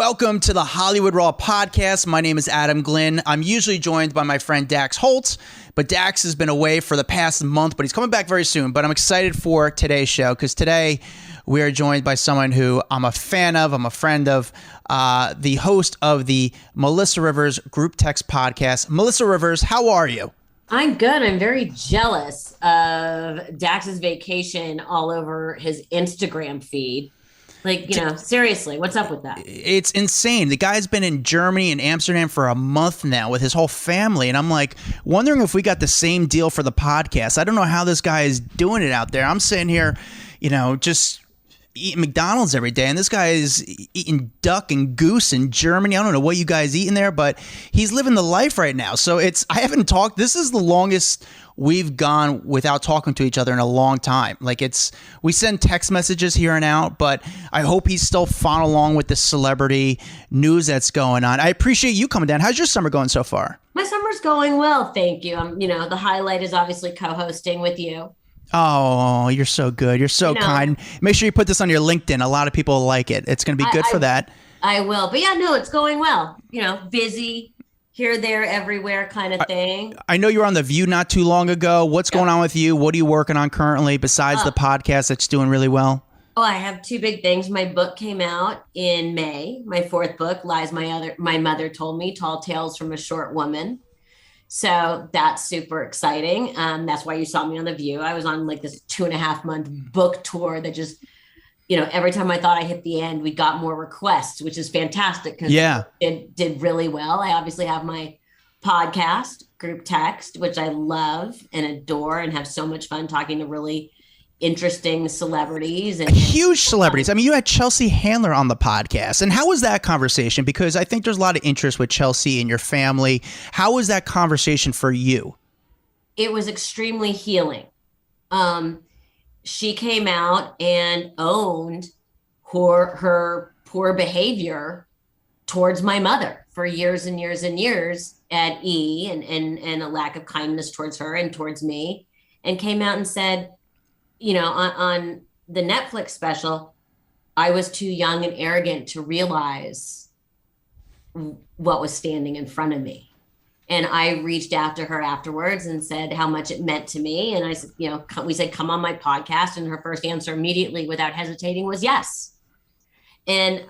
Welcome to the Hollywood Raw podcast. My name is Adam Glyn. I'm usually joined by my friend Dax Holt, but Dax has been away for the past month, but he's coming back very soon. But I'm excited for today's show because today we are joined by someone who I'm a fan of, I'm a friend of, the host of the Melissa Rivers Group Text podcast. Melissa Rivers, how are you? I'm good. I'm very jealous of Dax's vacation all over his Instagram feed. Like, seriously, what's up with that? It's insane. The guy's been in Germany and Amsterdam for a month now with his whole family. And I'm like, wondering if we got the same deal for the podcast. I don't know how this guy is doing it out there. I'm sitting here, just eating McDonald's every day. And this guy is eating duck and goose in Germany. I don't know what you guys eating there, but he's living the life right now. So I haven't talked. This is the longest we've gone without talking to each other in a long time. We send text messages here and out, but I hope he's still following along with the celebrity news that's going on. I appreciate you coming down. How's your summer going so far? My summer's going well, thank you. The highlight is obviously co-hosting with you. Oh, you're so good. You're so kind. Make sure you put this on your LinkedIn. A lot of people like it. It's going to be good for that. I will. But it's going well. Busy. Here, there, everywhere kind of thing. I know you were on The View not too long ago. What's going on with you? What are you working on currently besides the podcast that's doing really well? Oh, I have two big things. My book came out in May. My fourth book, Lies My Mother Told Me, Tall Tales from a Short Woman. So that's super exciting. That's why you saw me on The View. I was on this 2.5 month book tour that just, every time I thought I hit the end, we got more requests, which is fantastic because it did really well. I obviously have my podcast, Group Text, which I love and adore and have so much fun talking to really interesting celebrities. And huge celebrities. I mean, you had Chelsea Handler on the podcast. And how was that conversation? Because I think there's a lot of interest with Chelsea and your family. How was that conversation for you? It was extremely healing. She came out and owned her poor behavior towards my mother for years and years and years at E and a lack of kindness towards her and towards me, and came out and said, on the Netflix special, I was too young and arrogant to realize what was standing in front of me. And I reached out to her afterwards and said how much it meant to me. And I said, we said, come on my podcast. And her first answer immediately without hesitating was yes. And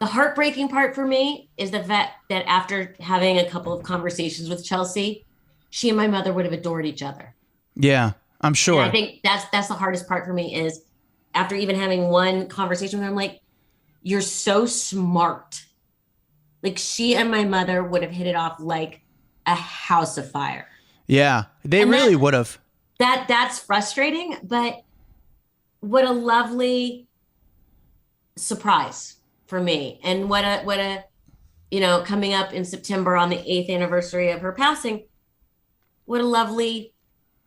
the heartbreaking part for me is the fact that after having a couple of conversations with Chelsea, she and my mother would have adored each other. Yeah, I'm sure. And I think that's the hardest part for me is after even having one conversation with her, I'm like, you're so smart. She and my mother would have hit it off like a house of fire. Yeah, they really would have. That's frustrating, but what a lovely surprise for me. And what a coming up in September on the 8th anniversary of her passing, what a lovely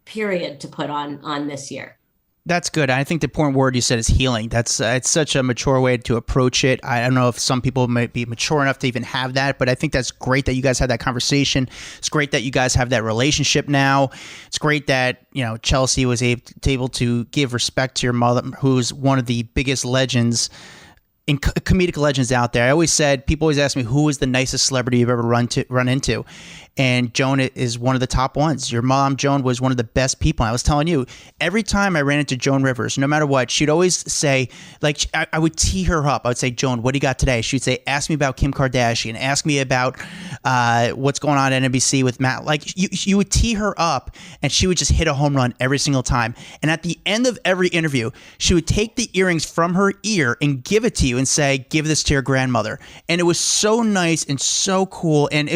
period to put on this year. That's good. I think the important word you said is healing. It's such a mature way to approach it. I don't know if some people might be mature enough to even have that, but I think that's great that you guys had that conversation. It's great that you guys have that relationship now. It's great that, Chelsea was able to give respect to your mother, who's one of the biggest legends in comedic legends out there. I always said, people always ask me, who is the nicest celebrity you've ever run into? And Joan is one of the top ones. Your mom, Joan, was one of the best people. I was telling you, every time I ran into Joan Rivers, no matter what, she'd always say, I would tee her up. I would say, Joan, what do you got today? She'd say, ask me about Kim Kardashian. Ask me about what's going on at NBC with Matt. You would tee her up, and she would just hit a home run every single time. And at the end of every interview, she would take the earrings from her ear and give it to you and say, give this to your grandmother. And it was so nice and so cool. And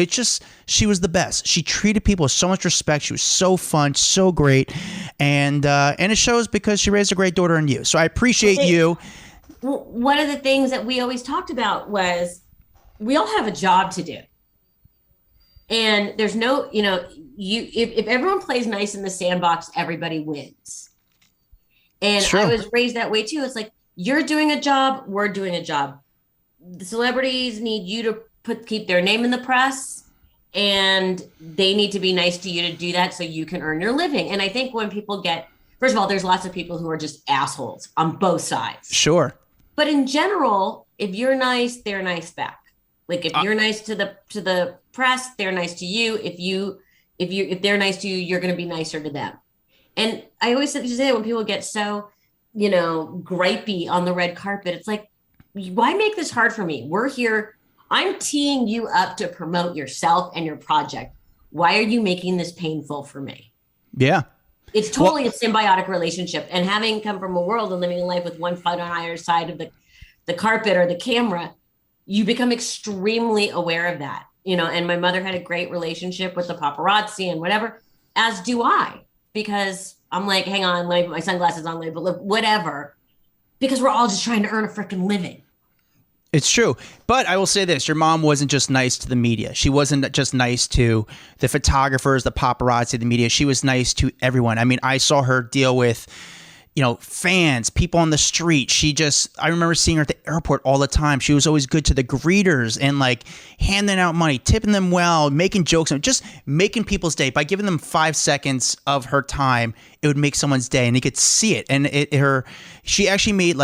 she was the best. She treated people with so much respect. She was so fun, so great. And it shows because she raised a great daughter in you. So I appreciate you. One of the things that we always talked about was we all have a job to do. And there's no, if everyone plays nice in the sandbox, everybody wins. And I was raised that way too. It's like, you're doing a job, we're doing a job. The celebrities need you to keep their name in the press, and they need to be nice to you to do that so you can earn your living. And I think when people first of all, there's lots of people who are just assholes on both sides. Sure. But in general, if you're nice, they're nice back. Like if you're nice to the press, they're nice to you. If they're nice to you, you're going to be nicer to them. And I always say that when people get so, gripey on the red carpet, it's like, why make this hard for me? We're here. I'm teeing you up to promote yourself and your project. Why are you making this painful for me? Yeah. It's totally a symbiotic relationship. And having come from a world and living a life with one foot on either side of the carpet or the camera, you become extremely aware of that. And my mother had a great relationship with the paparazzi and whatever, as do I, because I'm like, hang on, let me put my sunglasses on, but whatever, because we're all just trying to earn a freaking living. It's true. But I will say this, your mom wasn't just nice to the media. She wasn't just nice to the photographers, the paparazzi, the media. She was nice to everyone. I mean, I saw her deal with, fans, people on the street. I remember seeing her at the airport all the time. She was always good to the greeters and like handing out money, tipping them well, making jokes, and just making people's day. By giving them 5 seconds of her time, it would make someone's day, and you could see it. And she actually made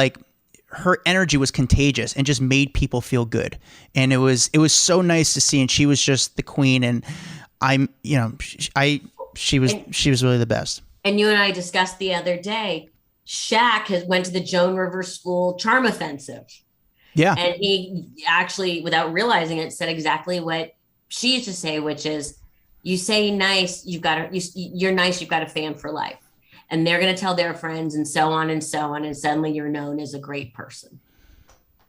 her energy was contagious and just made people feel good. And it was so nice to see. And she was just the queen. And she was really the best. And you and I discussed the other day, Shaq went to the Joan River School Charm Offensive. Yeah. And he actually, without realizing it, said exactly what she used to say, which is, you say nice, you're nice, you've got a fan for life. And they're going to tell their friends and so on and so on. And suddenly you're known as a great person.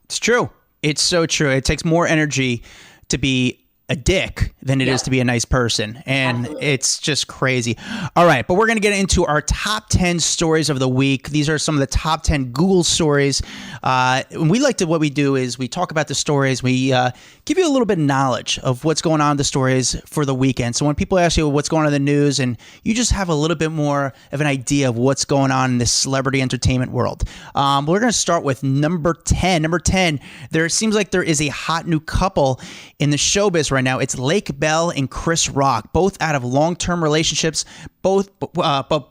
It's true. It's so true. It takes more energy to be a dick than it is to be a nice person. And it's just crazy. All right. But we're going to get into our top 10 stories of the week. These are some of the top 10 Google stories. What we do is we talk about the stories. We give you a little bit of knowledge of what's going on in the stories for the weekend. So when people ask you what's going on in the news, and you just have a little bit more of an idea of what's going on in this celebrity entertainment world. We're going to start with number 10. Number 10, there seems like there is a hot new couple in the showbiz right now. It's Lake Bell and Chris Rock, both out of long-term relationships. But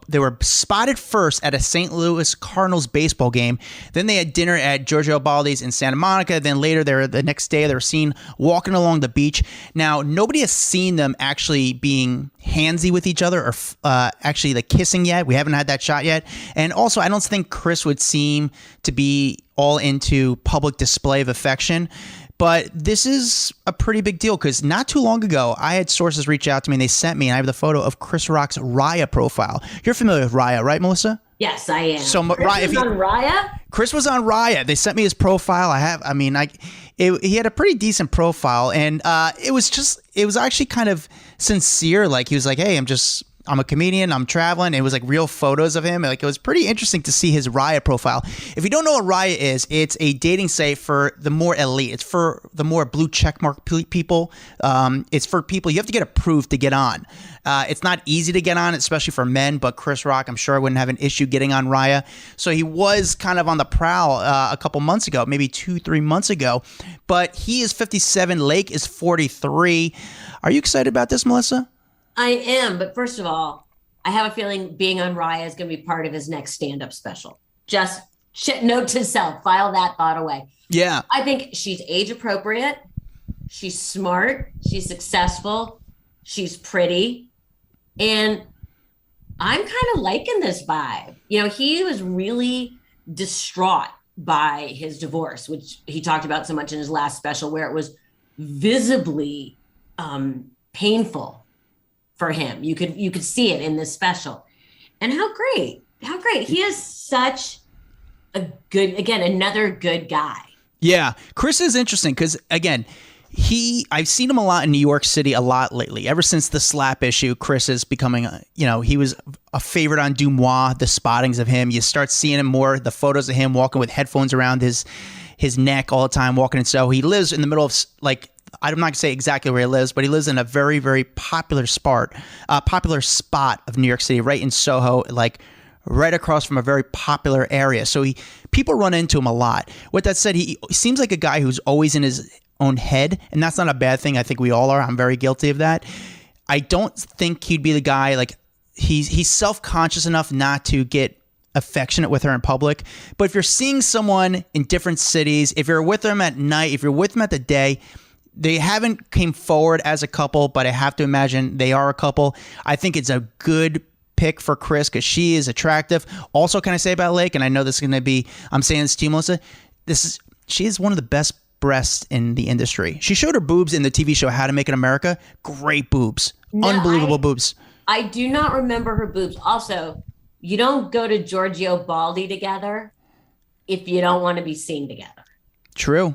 they were spotted first at a St. Louis Cardinals baseball game. Then they had dinner at Giorgio Baldi's in Santa Monica. Then later, the next day, they were seen walking along the beach. Now, nobody has seen them actually being handsy with each other or actually the kissing yet. We haven't had that shot yet. And also, I don't think Chris would seem to be all into public display of affection. But this is a pretty big deal because not too long ago, I had sources reach out to me and they sent me, and I have the photo of Chris Rock's Raya profile. You're familiar with Raya, right, Melissa? Yes, I am. So Chris was on Raya? Chris was on Raya. They sent me his profile. He had a pretty decent profile, and it was actually kind of sincere. Like he was like, hey, I'm a comedian. I'm traveling. It was like real photos of him. Like it was pretty interesting to see his Raya profile. If you don't know what Raya is, it's a dating site for the more elite. It's for the more blue checkmark people. It's for people you have to get approved to get on. It's not easy to get on, especially for men. But Chris Rock, I'm sure, wouldn't have an issue getting on Raya. So he was kind of on the prowl a couple months ago, maybe 2-3 months ago. But he is 57. Lake is 43. Are you excited about this, Melissa? I am, but first of all, I have a feeling being on Raya is going to be part of his next stand-up special. Just note to self, file that thought away. Yeah. I think she's age appropriate. She's smart. She's successful. She's pretty. And I'm kind of liking this vibe. He was really distraught by his divorce, which he talked about so much in his last special, where it was visibly painful for him. You could see it in this special. And how great. He is such a good, again, another good guy. Yeah. Chris is interesting because, again, I've seen him a lot in New York City a lot lately. Ever since the slap issue, Chris is becoming, he was a favorite on Dumois, the spottings of him. You start seeing him more, the photos of him walking with headphones around his neck all the time, walking. And so he lives in the middle of, I'm not going to say exactly where he lives, but he lives in a very, very popular spot of New York City, right in Soho, right across from a very popular area. So people run into him a lot. With that said, he seems like a guy who's always in his own head, and that's not a bad thing. I think we all are. I'm very guilty of that. I don't think he'd be the guy, he's self-conscious enough not to get affectionate with her in public. But if you're seeing someone in different cities, if you're with them at night, if you're with them at the day, they haven't came forward as a couple, but I have to imagine they are a couple. I think it's a good pick for Chris because she is attractive. Also, can I say about Lake, and I know this is going to be, I'm saying this to you, Melissa, she is one of the best breasts in the industry. She showed her boobs in the TV show How to Make It America. Great boobs. No, unbelievable boobs. I do not remember her boobs. Also, you don't go to Giorgio Baldi together if you don't want to be seen together. True.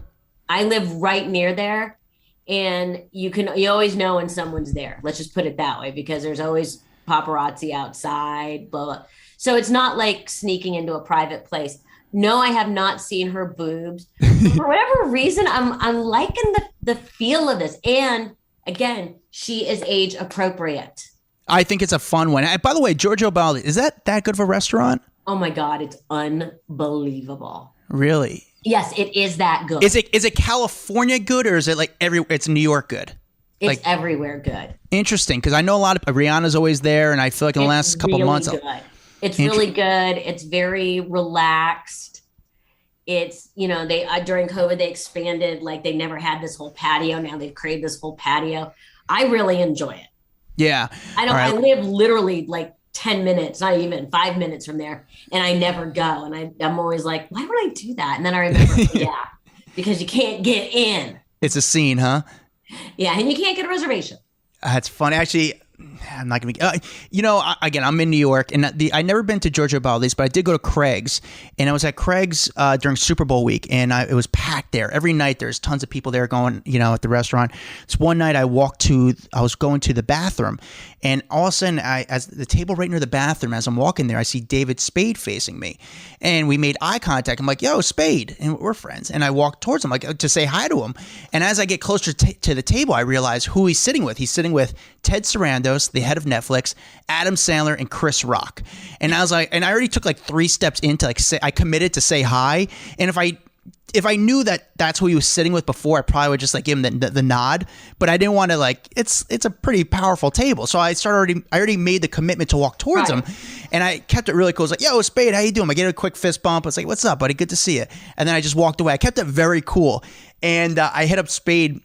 I live right near there, and you always know when someone's there. Let's just put it that way, because there's always paparazzi outside, blah, blah. So it's not like sneaking into a private place. No, I have not seen her boobs. For whatever reason, I'm liking the feel of this. And again, she is age appropriate. I think it's a fun one. By the way, Giorgio Baldi, is that good of a restaurant? Oh my God, it's unbelievable. Really? Yes, it is that good. Is it California good, or is it like it's New York good? It's like, everywhere good. Interesting, because I know a lot of Rihanna's always there, and I feel like in the last couple of months, good. It's really good. It's very relaxed. It's, they during COVID they expanded, like they never had this whole patio. Now they've created this whole patio. I really enjoy it. Yeah, I live literally like 10 minutes, not even 5 minutes from there, and I never go. And I'm always like, why would I do that? And then I remember, yeah, because you can't get in. It's a scene, huh? Yeah, and you can't get a reservation. That's funny. Actually, I'm not going to be, again, I'm in New York, and I've never been to Giorgio Baldi's, but I did go to Craig's, and I was at Craig's during Super Bowl week, and it was packed there. Every night there's tons of people there going, at the restaurant. It's one night I was going to the bathroom, and all of a sudden, as the table right near the bathroom, as I'm walking there, I see David Spade facing me, and we made eye contact. I'm like, yo, Spade, and we're friends, and I walked towards him like to say hi to him, and as I get closer to the table, I realize who he's sitting with. He's sitting with Ted Sarandos, the head of Netflix, Adam Sandler, and Chris Rock. And I was like, and I already took like 3 steps into I committed to say hi. And if I knew that that's who he was sitting with before, I probably would just like give him the nod. But I didn't want to it's a pretty powerful table. So I already made the commitment to walk towards him. And I kept it really cool. I was like, yo, Spade, how you doing? I gave a quick fist bump. I was like, what's up, buddy? Good to see you. And then I just walked away. I kept it very cool. And I hit up Spade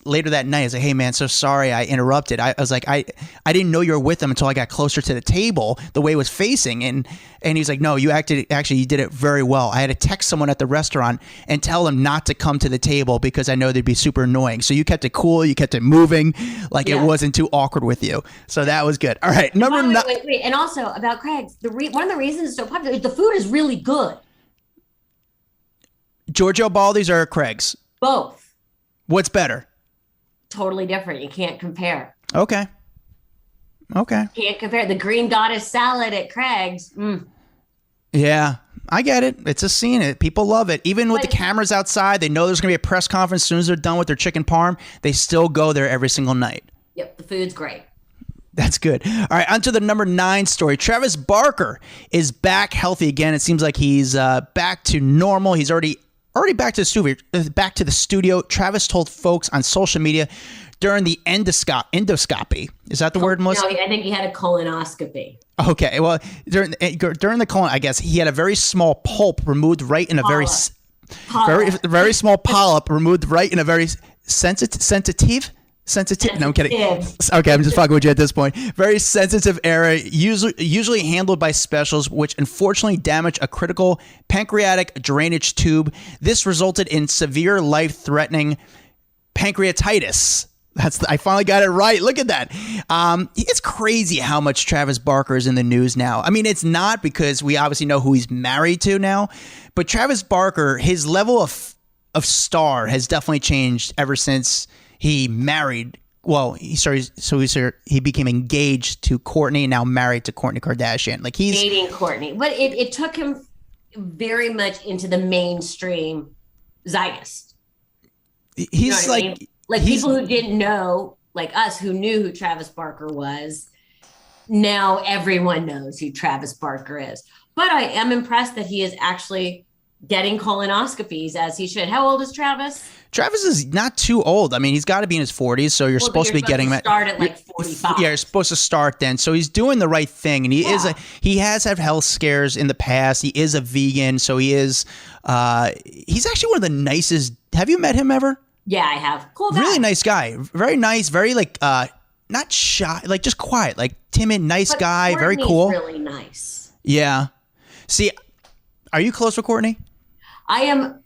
later that night. I was like, hey, man, so sorry I interrupted. I was like, I didn't know you were with him until I got closer to the table, the way it was facing. And he's like, no, you did it very well. I had to text someone at the restaurant and tell them not to come to the table because I know they'd be super annoying. So you kept it cool. You kept it moving. It wasn't too awkward with you. So that was good. All right. Wait. And also about Craig's, one of the reasons it's so popular is the food is really good. Giorgio Baldi's or Craig's? Both. What's better? Totally different. You can't compare. Okay. Can't compare. The green goddess salad at Craig's. Yeah, I get it. It's a scene. People love it. Even with the cameras outside, they know there's going to be a press conference as soon as they're done with their chicken parm. They still go there every single night. Yep, the food's great. That's good. All right, on to the number 9 story. Travis Barker is back healthy again. It seems like he's back to normal. He's already back to the studio. Travis told folks on social media during the endoscopy. Is that the word, Melissa? No, I think he had a colonoscopy. Okay, well, during the colon, I guess he had a very small pulp removed right in a very small polyp removed right in a very sensitive. No, I'm kidding. Okay, I'm just fucking with you at this point. Very sensitive area, usually handled by specialists, which unfortunately damaged a critical pancreatic drainage tube. This resulted in severe, life-threatening pancreatitis. I finally got it right. Look at that. It's crazy how much Travis Barker is in the news now. I mean, it's not because we obviously know who he's married to now, but Travis Barker, his level of star has definitely changed ever since he married. Well, he became engaged to Kourtney and now married to Kourtney Kardashian. Like he's dating Kourtney, but it took him very much into the mainstream zeitgeist. He's people who didn't know, like us, who knew who Travis Barker was. Now everyone knows who Travis Barker is. But I am impressed that he is actually getting colonoscopies as he should. How old is Travis? Travis is not too old. I mean, he's got to be in his 40s, so you're supposed to be getting him. Start at like 45. Yeah, you're supposed to start then. So he's doing the right thing, and he has had health scares in the past. He is a vegan, so he's actually one of the nicest. Have you met him ever? Yeah, I have. Cool guy. Really nice guy. Very nice. Very like not shy, like just quiet, like timid, nice guy. Courtney's very cool. Really nice. Yeah. See, are you close with Courtney? I am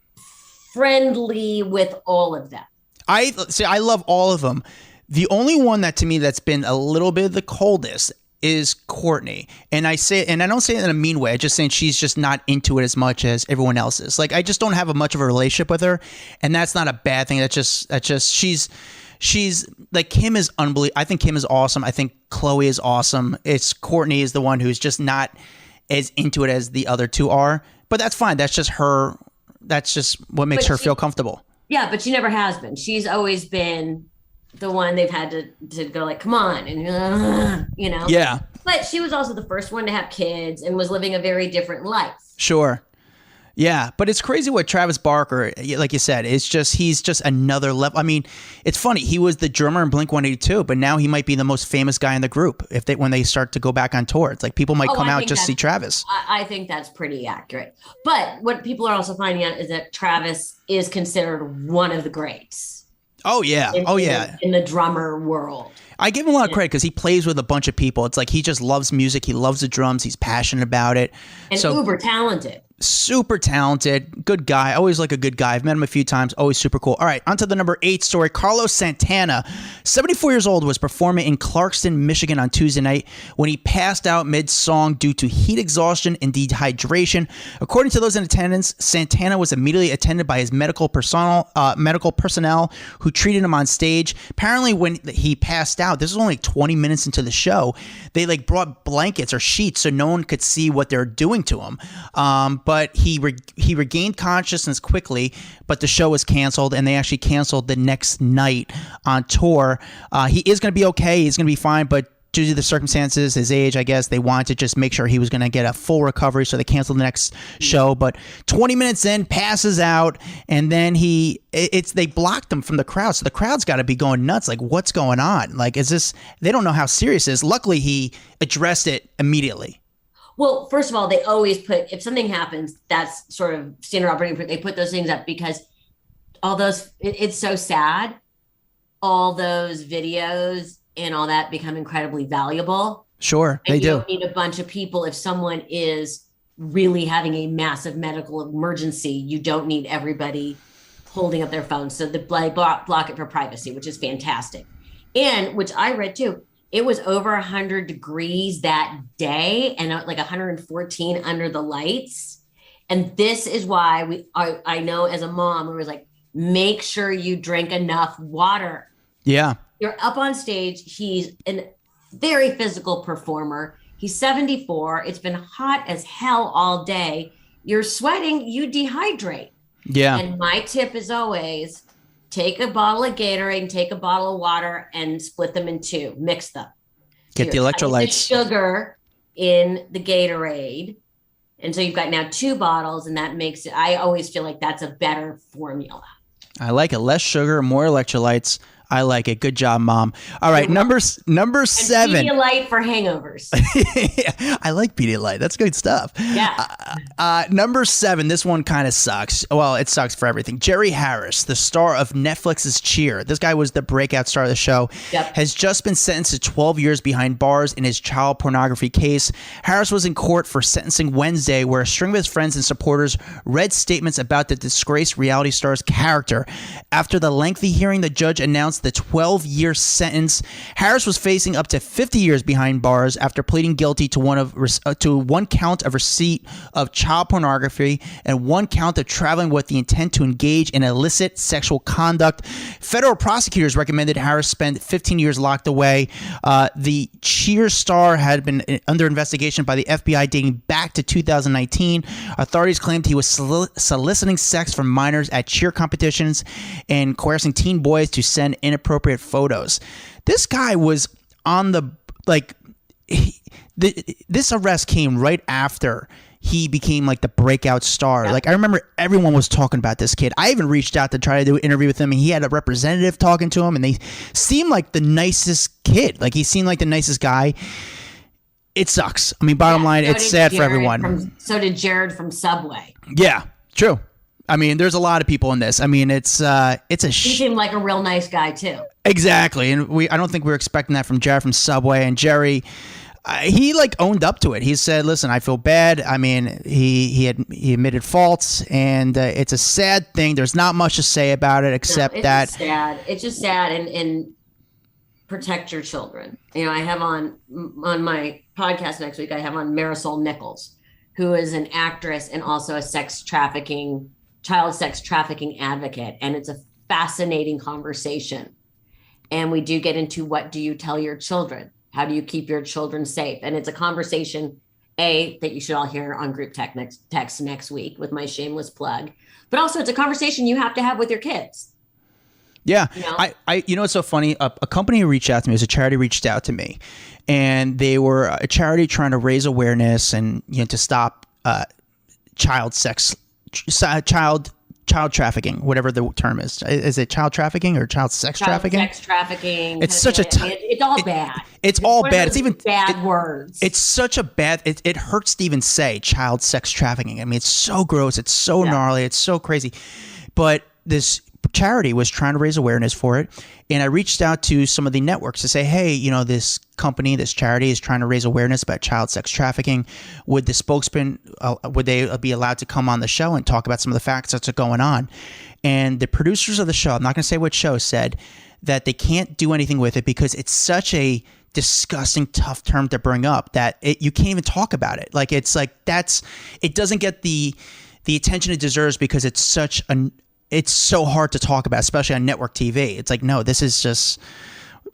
friendly with all of them. I love all of them. The only one that to me that's been a little bit the coldest is Courtney. And I don't say it in a mean way. I just saying she's just not into it as much as everyone else is. Like I just don't have much of a relationship with her, and that's not a bad thing. That's just she's like Kim is unbelievable. I think Kim is awesome. I think Chloe is awesome. It's Courtney is the one who's just not as into it as the other two are. But that's fine. That's just her. That's just what makes her feel comfortable. Yeah, but she never has been. She's always been the one they've had to go like, come on, and you know. Yeah. But she was also the first one to have kids and was living a very different life. Sure. Yeah, but it's crazy what Travis Barker, like you said, he's just another level. I mean, it's funny. He was the drummer in Blink-182, but now he might be the most famous guy in the group when they start to go back on tour. It's like people might come out just to see Travis. I think that's pretty accurate. But what people are also finding out is that Travis is considered one of the greats. Oh, yeah. In the drummer world. I give him a lot of credit because he plays with a bunch of people. It's like he just loves music. He loves the drums. He's passionate about it. And uber talented. Super talented, good guy. Always like a good guy. I've met him a few times. Always super cool. All right, on to the number 8 story. Carlos Santana, 74 years old, was performing in Clarkston, Michigan on Tuesday night when he passed out mid-song due to heat exhaustion and dehydration. According to those in attendance, Santana was immediately attended by his medical personnel who treated him on stage. Apparently, when he passed out, this was only 20 minutes into the show, they brought blankets or sheets so no one could see what they're doing to him. But he regained consciousness quickly, but the show was canceled, and they actually canceled the next night on tour. He is going to be okay. He's going to be fine, but due to the circumstances, his age, I guess, they wanted to just make sure he was going to get a full recovery, so they canceled the next show. But 20 minutes in, passes out, and then they blocked him from the crowd, so the crowd's got to be going nuts. Like, what's going on? Like, is this? They don't know how serious it is. Luckily, he addressed it immediately. Well, first of all, they always put, if something happens, that's sort of standard operating. They put those things up because all those, it's so sad. All those videos and all that become incredibly valuable. Sure, they do. You don't need a bunch of people. If someone is really having a massive medical emergency, you don't need everybody holding up their phones. So the block it for privacy, which is fantastic. And which I read too. It was over 100 degrees that day and like 114 under the lights. And this is why I know as a mom, we was like, make sure you drink enough water. Yeah. You're up on stage. He's a very physical performer. He's 74. It's been hot as hell all day. You're sweating, you dehydrate. Yeah. And my tip is always, take a bottle of Gatorade and take a bottle of water and split them in two. Mix them. Get the electrolytes. The sugar in the Gatorade. And so you've got now 2 bottles, and that makes it, I always feel like that's a better formula. I like it. Less sugar, more electrolytes. I like it. Good job, Mom. All right, number 7. Pedialyte for hangovers. I like Pedialyte. That's good stuff. Yeah. Number 7. This one kind of sucks. Well, it sucks for everything. Jerry Harris, the star of Netflix's Cheer. This guy was the breakout star of the show. Yep. Has just been sentenced to 12 years behind bars in his child pornography case. Harris was in court for sentencing Wednesday, where a string of his friends and supporters read statements about the disgraced reality star's character. After the lengthy hearing, the judge announced the 12-year sentence. Harris was facing up to 50 years behind bars after pleading guilty to one count of receipt of child pornography and 1 count of traveling with the intent to engage in illicit sexual conduct. Federal prosecutors recommended Harris spend 15 years locked away. The Cheer star had been under investigation by the FBI dating back to 2019. Authorities claimed he was soliciting sex from minors at cheer competitions and coercing teen boys to send inappropriate photos. This guy was on the this arrest came right after he became like the breakout star. Yeah. Like I remember everyone was talking about this kid. I even reached out to try to do an interview with him, and he had a representative talking to him, and they seemed like the nicest kid. Like he seemed like the nicest guy. It sucks. I mean, bottom line, it's sad for everyone. So did Jared from Subway. Yeah, true. I mean, there's a lot of people in this. I mean, he seemed like a real nice guy too. Exactly, and I don't think we were expecting that from Jared from Subway. And Jerry, he like owned up to it. He said, "Listen, I feel bad. I mean, he admitted faults, and it's a sad thing. There's not much to say about it except that sad. It's just sad, and protect your children. You know, I have on my podcast next week. I have on Marisol Nichols, who is an actress and also a child sex trafficking advocate, and it's a fascinating conversation. And we do get into what do you tell your children? How do you keep your children safe? And it's a conversation, that you should all hear on group text next week with my shameless plug. But also it's a conversation you have to have with your kids. Yeah. You know, it's so funny. A company reached out to me, it was a charity reached out to me, and they were a charity trying to raise awareness and, you know, to stop child trafficking, whatever the term is. Is it child trafficking or child sex trafficking? Sex trafficking. It's such it's all bad. It's all bad. It's even bad words. It's such a bad. It hurts to even say child sex trafficking. I mean, it's so gross. It's so gnarly. It's so crazy. But this charity was trying to raise awareness for it, and I reached out to some of the networks to say, hey, you know, this company, this charity is trying to raise awareness about child sex trafficking. Would the spokesman, would they be allowed to come on the show and talk about some of the facts that's going on? And the producers of the show, I'm not going to say what show, said that they can't do anything with it because it's such a disgusting, tough term to bring up that you can't even talk about it. Like it's like it doesn't get the attention it deserves because it's so hard to talk about, especially on network TV. It's like, no, this is just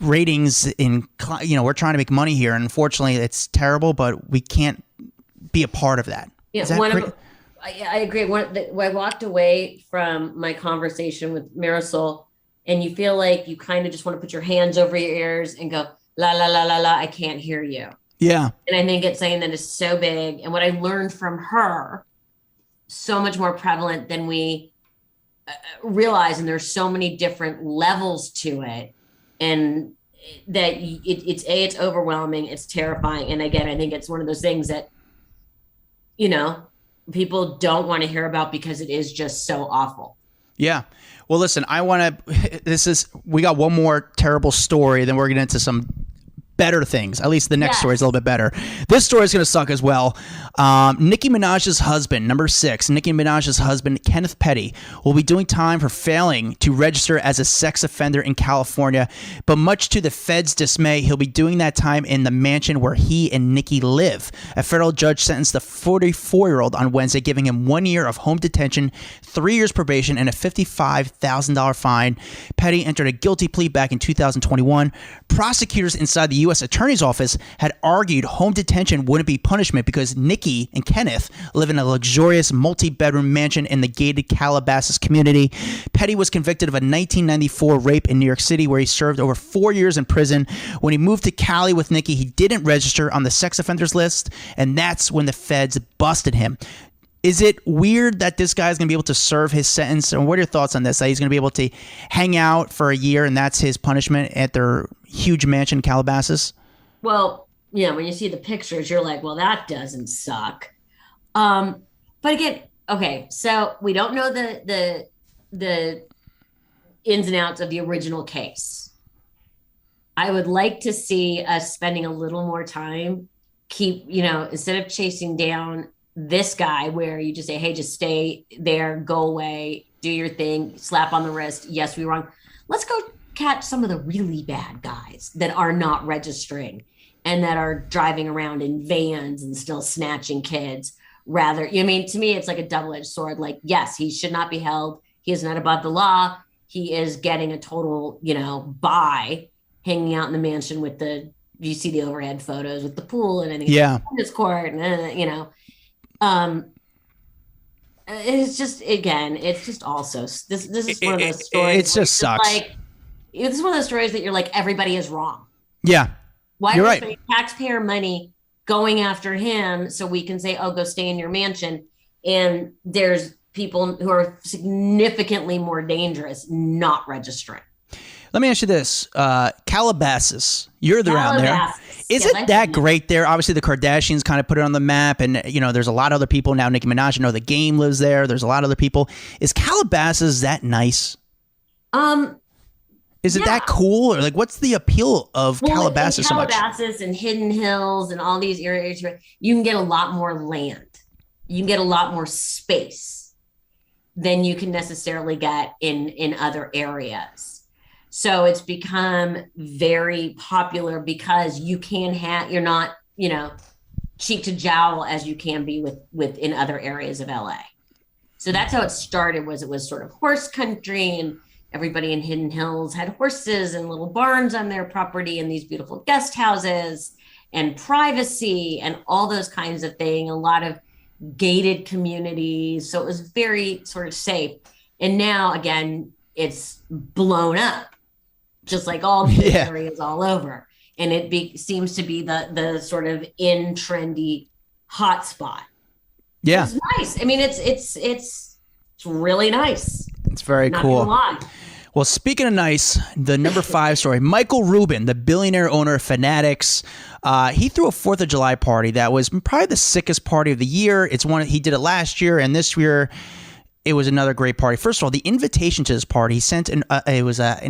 ratings we're trying to make money here. And unfortunately, it's terrible, but we can't be a part of that. Yeah, I agree. I walked away from my conversation with Marisol, and you feel like you kind of just want to put your hands over your ears and go, la, la, la, la, la, I can't hear you. Yeah. And I think it's something that is so big. And what I learned from her, so much more prevalent than we realize, and there's so many different levels to it, and that it's overwhelming, it's terrifying, and again, I think it's one of those things that, you know, people don't want to hear about because it is just so awful. Yeah. Well, listen, we got one more terrible story, then we're getting into some better things. At least the next story is a little bit better. This story is going to suck as well. Nicki Minaj's husband, number 6, Nicki Minaj's husband, Kenneth Petty, will be doing time for failing to register as a sex offender in California. But much to the feds' dismay, he'll be doing that time in the mansion where he and Nicki live. A federal judge sentenced the 44-year-old on Wednesday, giving him 1 year of home detention, 3 years probation, and a $55,000 fine. Petty entered a guilty plea back in 2021. Prosecutors inside the U.S. Attorney's Office had argued home detention wouldn't be punishment because Nicki and Kenneth live in a luxurious multi-bedroom mansion in the gated Calabasas community. Petty was convicted of a 1994 rape in New York City where he served over 4 years in prison. When he moved to Cali with Nicki, he didn't register on the sex offenders list, and that's when the feds busted him. Is it weird that this guy's going to be able to serve his sentence? And what are your thoughts on this? That he's going to be able to hang out for a year and that's his punishment at their huge mansion in Calabasas? Well, yeah, when you see the pictures, you're like, well, that doesn't suck. But again, okay, so we don't know the ins and outs of the original case. I would like to see us spending a little more time, instead of chasing down this guy where you just say, hey, just stay there, go away, do your thing, slap on the wrist. Yes, we were wrong. Let's go catch some of the really bad guys that are not registering and that are driving around in vans and still snatching kids. To me, it's like a double-edged sword. Like, yes, he should not be held. He is not above the law. He is getting a total, buy, hanging out in the mansion with you see the overhead photos with the pool and anything. Yeah. Tennis court, and it's just, again, it's just also this is one of those stories. It just sucks. This is one of those stories that you're like, everybody is wrong. Yeah. Why are we spending taxpayer money going after him so we can say, oh, go stay in your mansion. And there's people who are significantly more dangerous not registering. Let me ask you this. Calabasas, you're around there. Is it that great there? Obviously, the Kardashians kind of put it on the map, and there's a lot of other people now. Nicki Minaj, The Game lives there. There's a lot of other people. Is Calabasas that nice? Is it that cool, or like what's the appeal of Calabasas so much? Calabasas and Hidden Hills and all these areas, you can get a lot more land. You can get a lot more space than you can necessarily get in other areas. So it's become very popular because you can have, you're not, cheek to jowl as you can be with in other areas of LA. So that's how it started. It was sort of horse country, and everybody in Hidden Hills had horses and little barns on their property and these beautiful guest houses and privacy and all those kinds of things. A lot of gated communities. So it was very sort of safe. And now, again, it's blown up, just like all these areas all over. And it seems to be the sort of in trendy hotspot. Yeah. It's nice. I mean, it's really nice. It's very cool. Well, speaking of nice, the number 5 story, Michael Rubin, the billionaire owner of Fanatics, he threw a 4th of July party that was probably the sickest party of the year. It's one he did it last year, and this year it was another great party. First of all, the invitation to this party, he sent an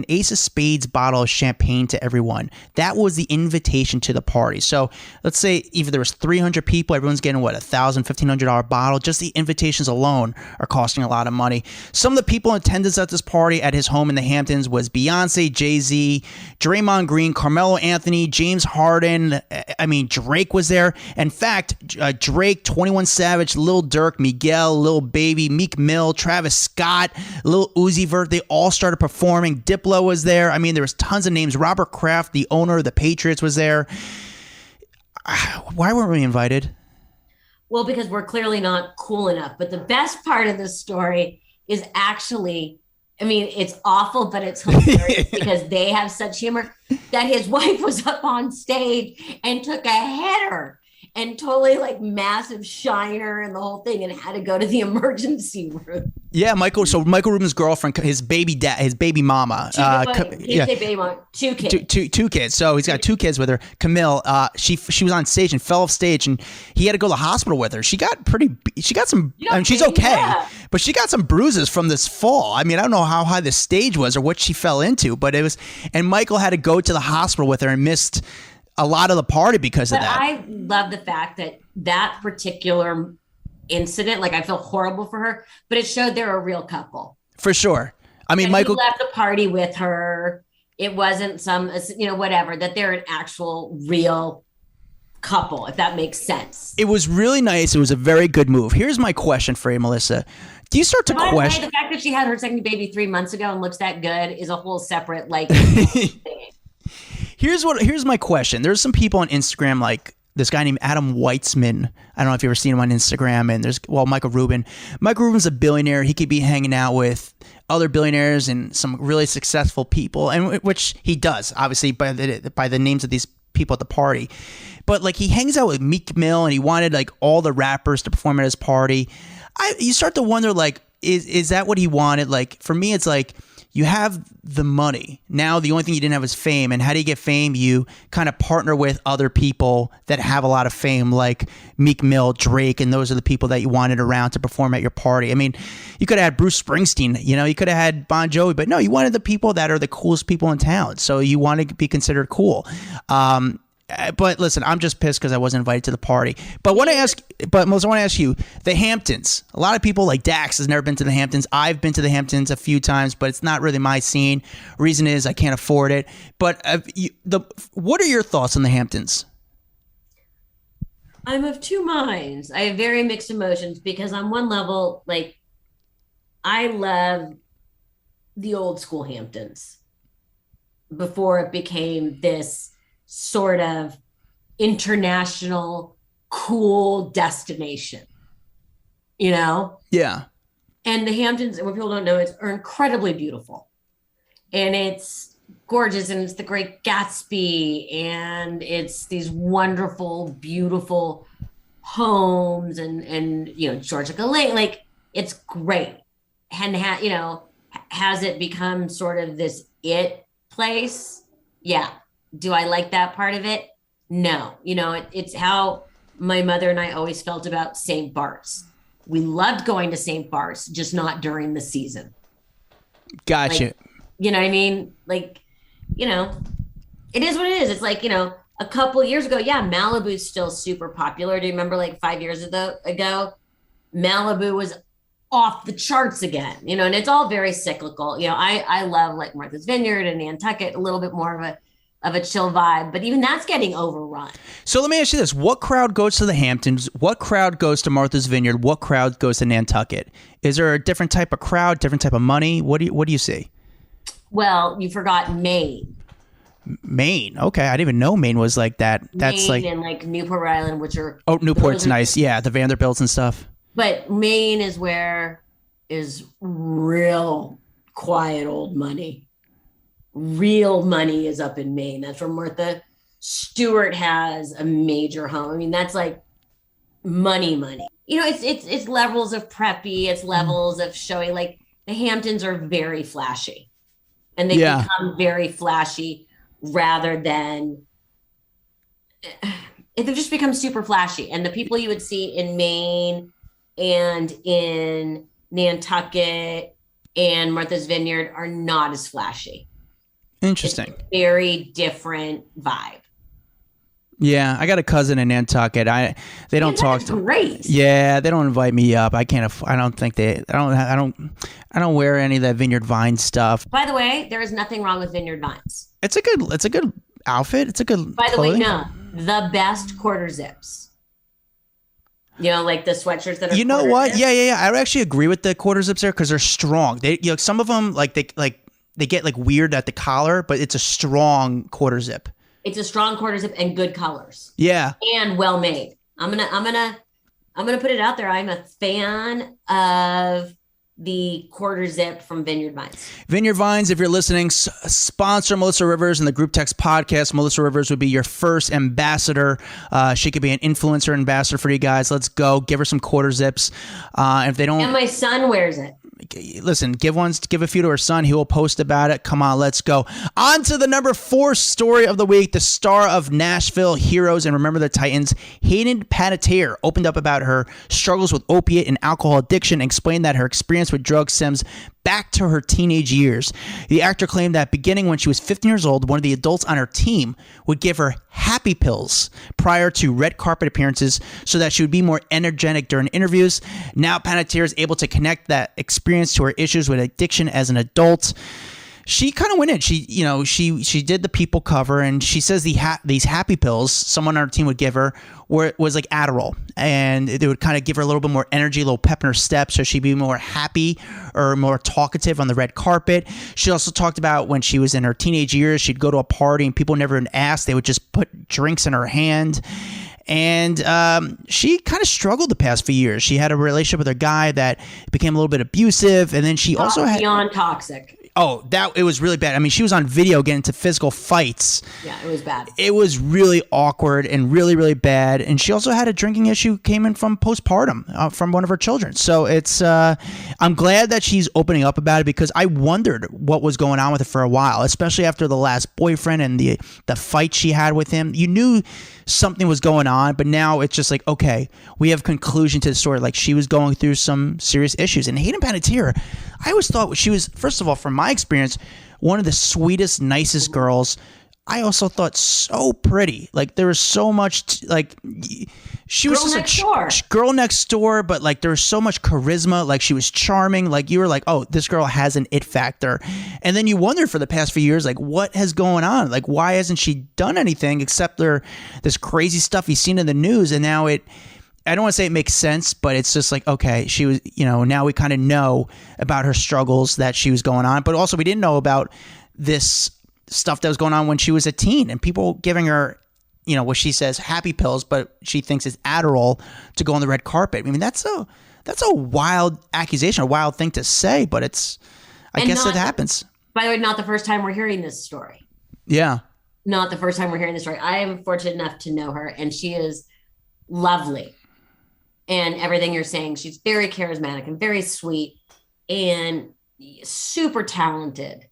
Ace of Spades bottle of champagne to everyone. That was the invitation to the party. So let's say if there was 300 people, everyone's getting $1,000, $1,500 bottle. Just the invitations alone are costing a lot of money. Some of the people in attendance at this party at his home in the Hamptons was Beyonce, Jay-Z, Draymond Green, Carmelo Anthony, James Harden. I mean, Drake was there. In fact, Drake, 21 Savage, Lil Durk, Miguel, Lil Baby, Meek Mill, Travis Scott, Lil Uzi Vert, they all started performing. Diplo was there. I mean, there was tons of names. Robert Kraft, the owner of the Patriots, was there. Why weren't we invited? Well, because we're clearly not cool enough. But the best part of this story is actually, I mean, it's awful, but it's hilarious because they have such humor that his wife was up on stage and took a header and totally like massive shiner and the whole thing, and had to go to the emergency room. Yeah, Michael Rubin's girlfriend, his baby mama. Two kids. Two kids. So he's got 2 kids with her. Camille, she was on stage and fell off stage, and he had to go to the hospital with her. She's okay, but she got some bruises from this fall. I mean, I don't know how high the stage was or what she fell into, but it was, and Michael had to go to the hospital with her and missed a lot of the party because of that. I love the fact that particular incident, like I feel horrible for her, but it showed they're a real couple. For sure. I mean, Michael left the party with her. It wasn't some, whatever, that they're an actual real couple, if that makes sense. It was really nice. It was a very good move. Here's my question for you, Melissa. Do you start to question the fact that she had her second baby 3 months ago and looks that good is a whole separate thing. Here's my question. There's some people on Instagram, like this guy named Adam Weitzman. I don't know if you've ever seen him on Instagram. And there's Michael Rubin. Michael Rubin's a billionaire. He could be hanging out with other billionaires and some really successful people, and which he does, obviously, by the names of these people at the party. But like, he hangs out with Meek Mill, and he wanted like all the rappers to perform at his party. You start to wonder, like, is that what he wanted? Like, for me, it's like, you have the money. Now the only thing you didn't have is fame. And how do you get fame? You kind of partner with other people that have a lot of fame, like Meek Mill, Drake, and those are the people that you wanted around to perform at your party. I mean, you could have had Bruce Springsteen, you could have had Bon Jovi, but no, you wanted the people that are the coolest people in town. So you want to be considered cool. But listen, I'm just pissed because I wasn't invited to the party. But Melissa, I want to ask you, the Hamptons. A lot of people like Dax has never been to the Hamptons. I've been to the Hamptons a few times, but it's not really my scene. Reason is I can't afford it. But what are your thoughts on the Hamptons? I'm of two minds. I have very mixed emotions because on one level, like, I love the old school Hamptons before it became this sort of international cool destination, Yeah. And the Hamptons, what people don't know, are incredibly beautiful. And it's gorgeous, and it's the Great Gatsby, and it's these wonderful, beautiful homes, and Georgia Lane, like it's great. And has it become sort of this it place? Yeah. Do I like that part of it? No. It's how my mother and I always felt about St. Bart's. We loved going to St. Bart's, just not during the season. Gotcha. Like, you know what I mean? Like, it is what it is. It's like, a couple years ago, yeah, Malibu's still super popular. Do you remember like 5 years ago, Malibu was off the charts again, and it's all very cyclical. I love like Martha's Vineyard and Nantucket, a little bit more of a chill vibe, but even that's getting overrun. So let me ask you this. What crowd goes to the Hamptons? What crowd goes to Martha's Vineyard? What crowd goes to Nantucket? Is there a different type of crowd, different type of money? What do you see? Well, you forgot Maine. Maine. Okay. I didn't even know Maine was like that. That's Maine and like Newport, Rhode Island, which are... Oh, Newport's nice. Yeah. The Vanderbilts and stuff. But Maine is where is real quiet old money. Real money is up in Maine. That's where Martha Stewart has a major home. I mean, that's like money. It's levels of preppy. It's levels of showy. Like the Hamptons are very flashy, and they become very flashy rather than they've just become super flashy. And the people you would see in Maine and in Nantucket and Martha's Vineyard are not as flashy. Interesting. It's a very different vibe. Yeah, I got a cousin in Nantucket. They don't talk to. Great. Yeah, they don't invite me up. I can't. I don't think they. I don't wear any of that Vineyard Vines stuff. By the way, there is nothing wrong with Vineyard Vines. It's a good outfit. It's a good. By the clothing. way, no, the best quarter zips. Like the sweatshirts that are. You know what? Zips. Yeah. I would actually agree with the quarter zips there because they're strong. They, some of them they get like weird at the collar, but it's a strong quarter zip. It's a strong quarter zip and good colors. Yeah. And well made. I'm gonna put it out there. I'm a fan of the quarter zip from Vineyard Vines. Vineyard Vines, if you're listening, sponsor Melissa Rivers and the Group Text podcast. Melissa Rivers would be your first ambassador. She could be an influencer ambassador for you guys. Let's go. Give her some quarter zips. And if they don't, and my son wears it. Listen, give a few to her son. He will post about it. Come on, let's go. On to the number 4 story of the week. The star of Nashville Heroes and Remember the Titans, Hayden Panettiere, opened up about her struggles with opiate and alcohol addiction and explained that her experience with drugs stems back to her teenage years. The actor claimed that beginning when she was 15 years old, one of the adults on her team would give her happy pills prior to red carpet appearances so that she would be more energetic during interviews. Now Panettiere is able to connect that experience to her issues with addiction as an adult. She kind of went in. She did the People cover, and she says these happy pills someone on her team would give her was like Adderall, and it would kind of give her a little bit more energy, a little pep in her step, so she'd be more happy or more talkative on the red carpet. She also talked about when she was in her teenage years, she'd go to a party and people never even asked; they would just put drinks in her hand. And she kind of struggled the past few years. She had a relationship with a guy that became a little bit abusive, and then she also had beyond toxic. Oh, it was really bad. I mean, she was on video getting into physical fights. Yeah, it was bad. It was really awkward and really, really bad. And she also had a drinking issue came in from postpartum from one of her children. So it's I'm glad that she's opening up about it because I wondered what was going on with her for a while, especially after the last boyfriend and the fight she had with him. You knew something was going on, but now it's just like, okay, we have conclusion to the story. Like she was going through some serious issues. And Hayden Panettiere, I always thought she was, first of all, from my experience, one of the sweetest, nicest girls. I also thought so pretty. Like there was so much, she was just a girl next door, but like there was so much charisma. Like she was charming. Like you were like, oh, this girl has an it factor. And then you wondered for the past few years, like what has going on? Like why hasn't she done anything except this crazy stuff you've seen in the news? And now I don't want to say it makes sense, but it's just like, okay, she was, now we kind of know about her struggles that she was going on, but also we didn't know about this stuff that was going on when she was a teen and people giving her, what she says, happy pills, but she thinks it's Adderall to go on the red carpet. I mean, that's a wild accusation, a wild thing to say, but I guess it happens. By the way, not the first time we're hearing this story. Yeah. Not the first time we're hearing this story. I am fortunate enough to know her, and she is lovely. And everything you're saying, she's very charismatic and very sweet and super talented.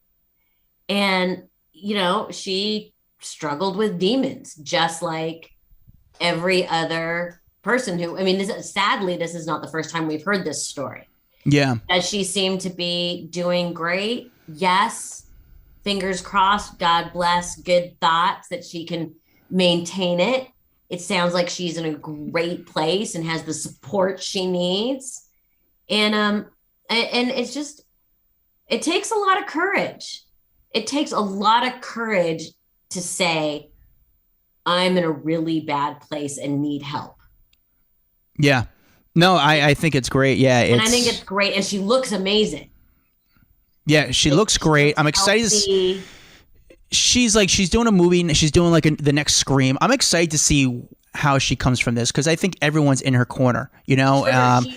And, you know, she struggled with demons just like every other person who, I mean, sadly, this is not the first time we've heard this story. Yeah. Does she seem to be doing great? Yes. Fingers crossed. God bless. Good thoughts that she can maintain it. It sounds like she's in a great place and has the support she needs. And it's just, it takes a lot of courage. It takes a lot of courage to say, I'm in a really bad place and need help. Yeah. No, I think it's great. Yeah. And I think it's great. And she looks amazing. Yeah, she looks great. I'm excited. She's doing a movie and she's doing like the next Scream. I'm excited to see how she comes from this because I think everyone's in her corner, you know? Sure,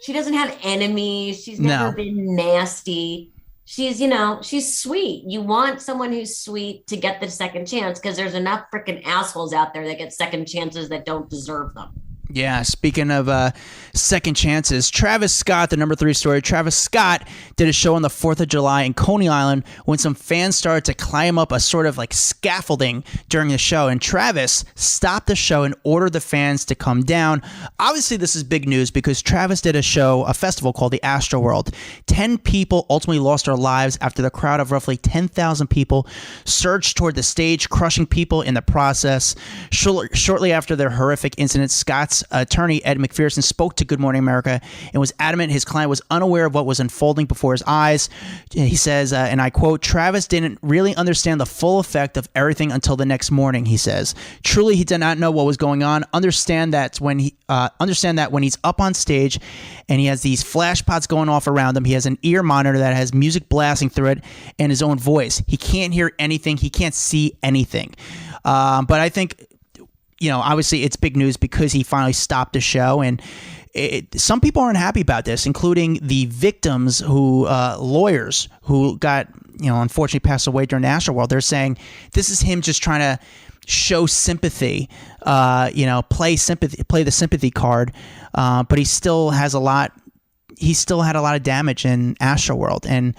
she doesn't have enemies. She's never been nasty. She's, you know, she's sweet. You want someone who's sweet to get the second chance because there's enough freaking assholes out there that get second chances that don't deserve them. Yeah, speaking of second chances, Travis Scott, the number 3 story, Travis Scott did a show on the 4th of July in Coney Island when some fans started to climb up a sort of like scaffolding during the show, and Travis stopped the show and ordered the fans to come down. Obviously, this is big news because Travis did a festival called the Astroworld. 10 people ultimately lost their lives after the crowd of roughly 10,000 people surged toward the stage, crushing people in the process. Shortly after their horrific incident, Scott's attorney Ed McPherson spoke to Good Morning America and was adamant his client was unaware of what was unfolding before his eyes. He says, and I quote, "Travis didn't really understand the full effect of everything until the next morning," he says. "Truly, he did not know what was going on. Understand that when he's up on stage and he has these flash pots going off around him, he has an ear monitor that has music blasting through it and his own voice. He can't hear anything. He can't see anything." But I think, you know, obviously it's big news because he finally stopped the show, and some people aren't happy about this, including the victims who, lawyers who got, you know, unfortunately passed away during the Astroworld. They're saying this is him just trying to show sympathy, you know, play the sympathy card, but he still had a lot of damage in Astroworld, and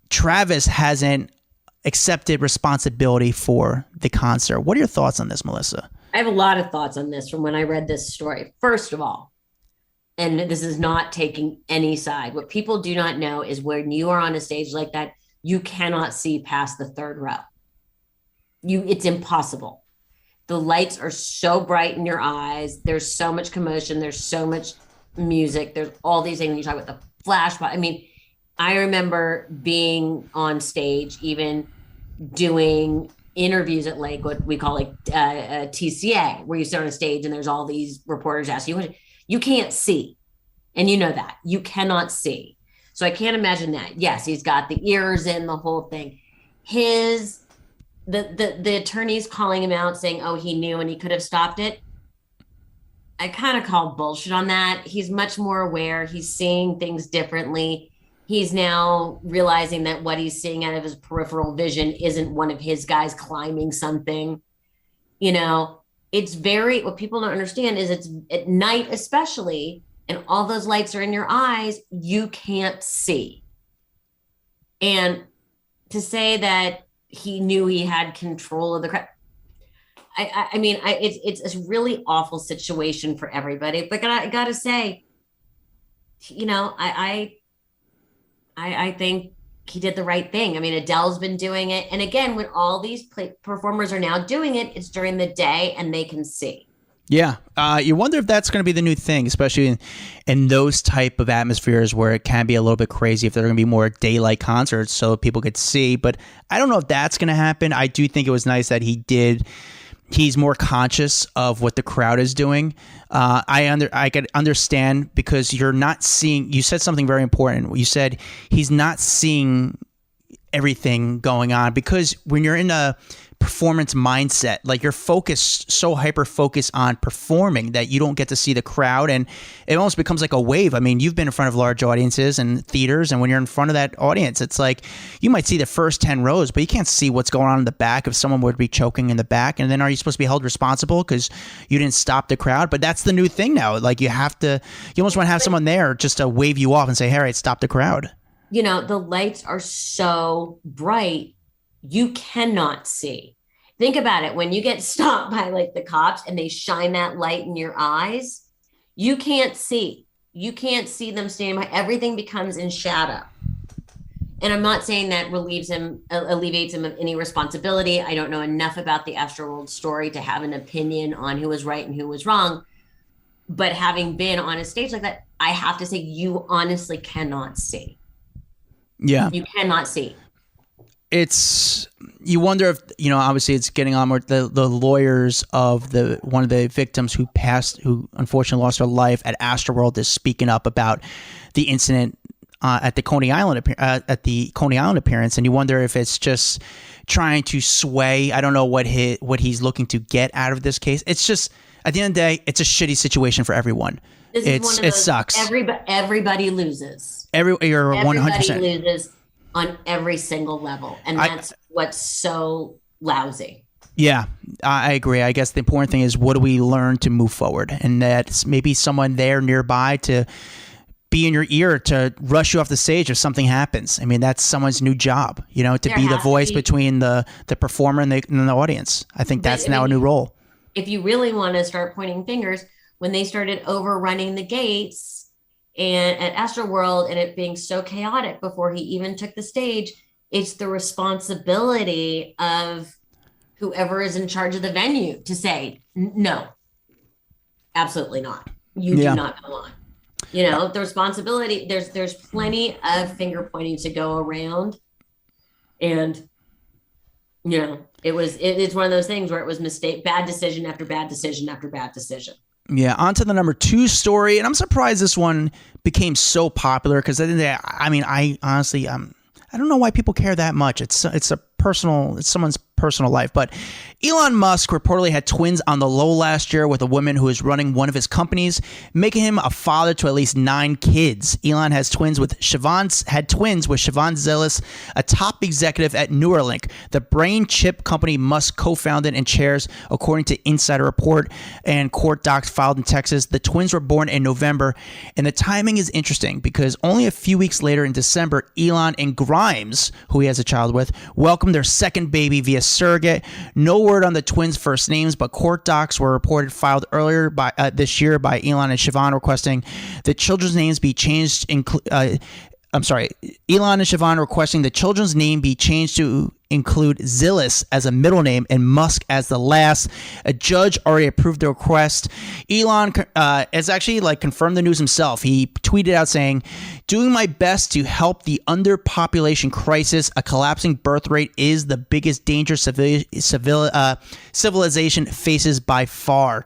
Travis hasn't accepted responsibility for the concert. What are your thoughts on this, Melissa? I have a lot of thoughts on this from when I read this story. First of all, and this is not taking any side, what people do not know is when you are on a stage like that, you cannot see past the third row. It's impossible. The lights are so bright in your eyes. There's so much commotion. There's so much music. There's all these things. You talk about the flashback. I mean, I remember being on stage, even doing interviews at like what we call like TCA, where you sit on a stage and there's all these reporters asking you can't see. And you know that. You cannot see. So I can't imagine that. Yes, he's got the ears in, the whole thing. The attorneys calling him out saying, oh, he knew and he could have stopped it. I kind of call bullshit on that. He's much more aware. He's seeing things differently. He's now realizing that what he's seeing out of his peripheral vision isn't one of his guys climbing something. You know, it's what people don't understand is it's at night, especially, and all those lights are in your eyes, you can't see. And to say that he knew he had control of the crowd, I mean, it's a really awful situation for everybody. But I got to say, you know, I think he did the right thing. I mean, Adele's been doing it. And again, when all these performers are now doing it, it's during the day and they can see. Yeah. You wonder if that's going to be the new thing, especially in those type of atmospheres where it can be a little bit crazy, if there are going to be more daylight concerts so people could see. But I don't know if that's going to happen. I do think it was nice that he's more conscious of what the crowd is doing. I could understand because you're not seeing, you said something very important. You said he's not seeing everything going on because when you're in a performance mindset. Like you're focused, so hyper focused on performing that you don't get to see the crowd, and it almost becomes like a wave. I mean, you've been in front of large audiences and theaters, and when you're in front of that audience, it's like you might see the first 10 rows, but you can't see what's going on in the back if someone would be choking in the back. And then are you supposed to be held responsible because you didn't stop the crowd? But that's the new thing now. Like you almost want to have someone there just to wave you off and say, hey, all right, stop the crowd. You know, the lights are so bright, you cannot see. Think about it. When you get stopped by like the cops and they shine that light in your eyes, you can't see. You can't see them standing by. Everything becomes in shadow. And I'm not saying that alleviates him of any responsibility. I don't know enough about the Astroworld story to have an opinion on who was right and who was wrong. But having been on a stage like that, I have to say you honestly cannot see. Yeah. You cannot see. You wonder if, obviously it's getting on with the lawyers of one of the victims who unfortunately lost her life at Astroworld is speaking up about the incident at the Coney Island appearance, and you wonder if it's just trying to sway. I don't know what he's looking to get out of this case. It's just at the end of the day, it's a shitty situation for everyone. It sucks. Everybody loses. Everybody 100% loses on every single level, and that's what's so lousy. Yeah, I agree. I guess the important thing is, what do we learn to move forward? And that's maybe someone there nearby to be in your ear to rush you off the stage if something happens. I mean, that's someone's new job, to be the voice between the performer and the audience. I think that's now a new role. If you really want to start pointing fingers, when they started overrunning the gates and at Astroworld and it being so chaotic before he even took the stage, it's the responsibility of whoever is in charge of the venue to say, no, absolutely not. You do not go on. The responsibility, there's plenty of finger pointing to go around. And, it's one of those things where it was bad decision after bad decision after bad decision. Yeah, on to the number 2 story, and I'm surprised this one became so popular because I honestly, I don't know why people care that much. It's someone's personal life, but Elon Musk reportedly had twins on the low last year with a woman who is running one of his companies, making him a father to at least 9 kids. Elon had twins with Siobhan Zilis, a top executive at Neuralink, the brain chip company Musk co-founded and chairs, according to Insider Report and court docs filed in Texas. The twins were born in November, and the timing is interesting because only a few weeks later in December, Elon and Grimes, who he has a child with, welcomed their second baby via surrogate. No word on the twins' first names, but court docs were filed earlier this year by Elon and Siobhan requesting the children's names be changed. Elon and Siobhan requesting the children's name be changed to include Zilis as a middle name and Musk as the last. A judge already approved the request. Elon has actually confirmed the news himself. He tweeted out saying, "Doing my best to help the underpopulation crisis. A collapsing birth rate is the biggest danger civilization faces by far."